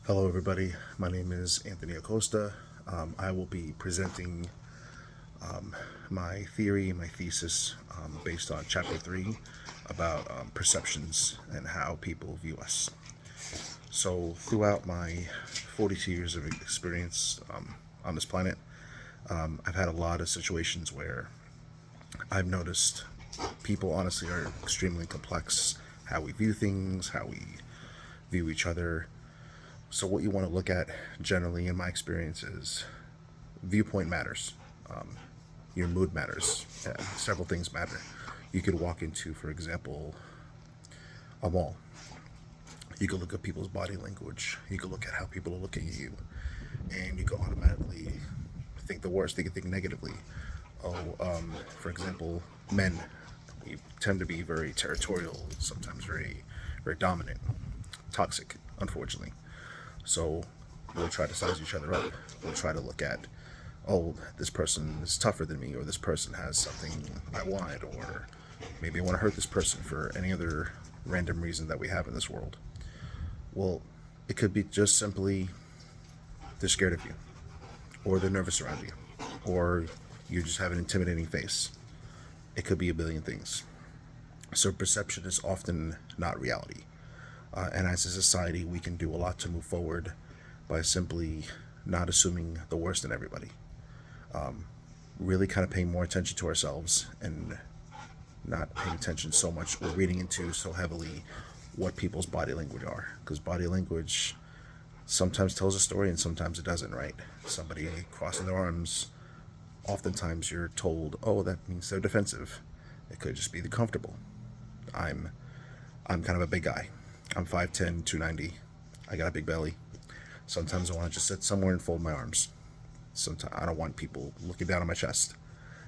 Hello, everybody. My name is Anthony Acosta. I will be presenting my theory, my thesis, based on Chapter 3 about perceptions and how people view us. So, throughout my 42 years of experience on this planet, I've had a lot of situations where I've noticed people honestly are extremely complex. How we view things, how we view each other. So what you want to look at generally, in my experience, is viewpoint matters. Your mood matters. Several things matter. You could walk into, for example, a mall. You could look at people's body language. You could look at how people are looking at you, and you could automatically think the worst. You could think negatively. For example, men, we tend to be very territorial, sometimes very dominant, toxic, unfortunately. So we'll try to size each other up. We'll try to look at, oh, this person is tougher than me, or this person has something I want, or maybe I want to hurt this person for any other random reason that we have in this world. Well, it could be just simply they're scared of you, or they're nervous around you, or you just have an intimidating face. It could be a billion things. So perception is often not reality. And as a society, we can do a lot to move forward by simply not assuming the worst in everybody. Really kind of paying more attention to ourselves and not paying attention so much or reading into so heavily what people's body language are. Because body language sometimes tells a story and sometimes it doesn't, right? Somebody crossing their arms, oftentimes you're told, oh, that means they're defensive. It could just be the comfortable. I'm kind of a big guy. I'm 5'10", 290. I got a big belly. Sometimes I want to just sit somewhere and fold my arms. Sometimes I don't want people looking down on my chest.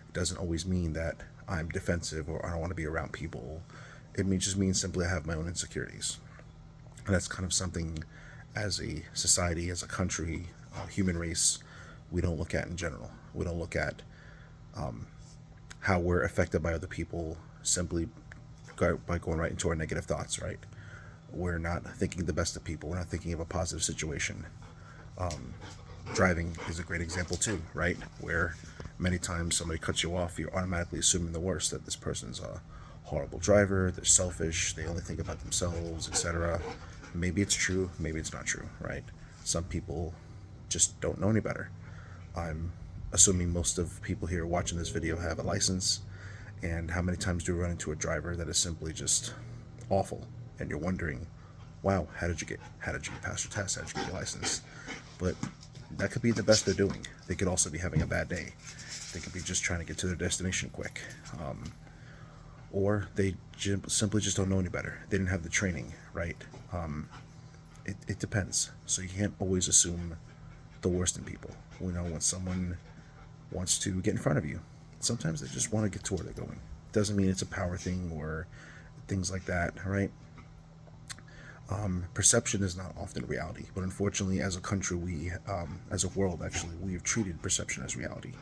It doesn't always mean that I'm defensive or I don't want to be around people. Just means simply I have my own insecurities. And that's kind of something as a society, as a country, human race, we don't look at in general. We don't look at how we're affected by other people simply by going right into our negative thoughts, right? We're not thinking the best of people. We're not thinking of a positive situation. Driving is a great example too, right? Where many times somebody cuts you off, you're automatically assuming the worst, that this person's a horrible driver, they're selfish, they only think about themselves, etc. Maybe it's true, maybe it's not true, right? Some people just don't know any better. I'm assuming most of people here watching this video have a license, and how many times do you run into a driver that is simply just awful, and you're wondering, wow, how did you pass your test? How did you get your license? But that could be the best they're doing. They could also be having a bad day. They could be just trying to get to their destination quick. Or they simply just don't know any better. They didn't have the training, right? It depends. So you can't always assume the worst in people. We know when someone wants to get in front of you, sometimes they just want to get to where they're going. Doesn't mean it's a power thing or things like that, right? Perception is not often reality, but unfortunately, as a country, as a world, actually, we have treated perception as reality.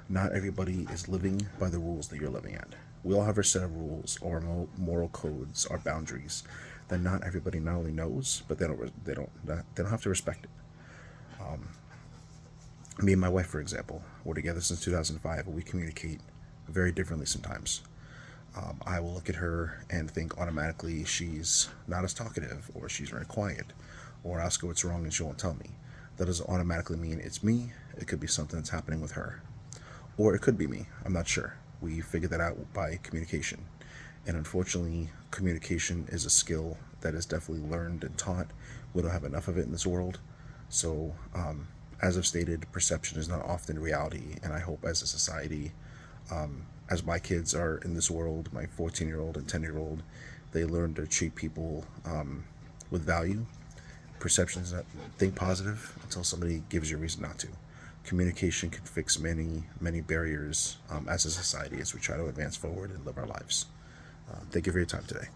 Not everybody is living by the rules that you're living at. We all have our set of rules, our moral codes, our boundaries that not everybody not only knows, but they don't have to respect it. Me and my wife, for example, we're together since 2005, and we communicate very differently sometimes. I will look at her and think automatically she's not as talkative, or she's very quiet, or ask her what's wrong and she won't tell me. That doesn't automatically mean it's me. It could be something that's happening with her. Or it could be me. I'm not sure. We figured that out by communication. And unfortunately, communication is a skill that is definitely learned and taught. We don't have enough of it in this world. So, as I've stated, perception is not often reality. And I hope as a society, as my kids are in this world, my 14-year-old and 10-year-old, they learn to treat people with value. Perception is not think positive until somebody gives you a reason not to. Communication can fix many barriers as a society as we try to advance forward and live our lives. Thank you for your time today.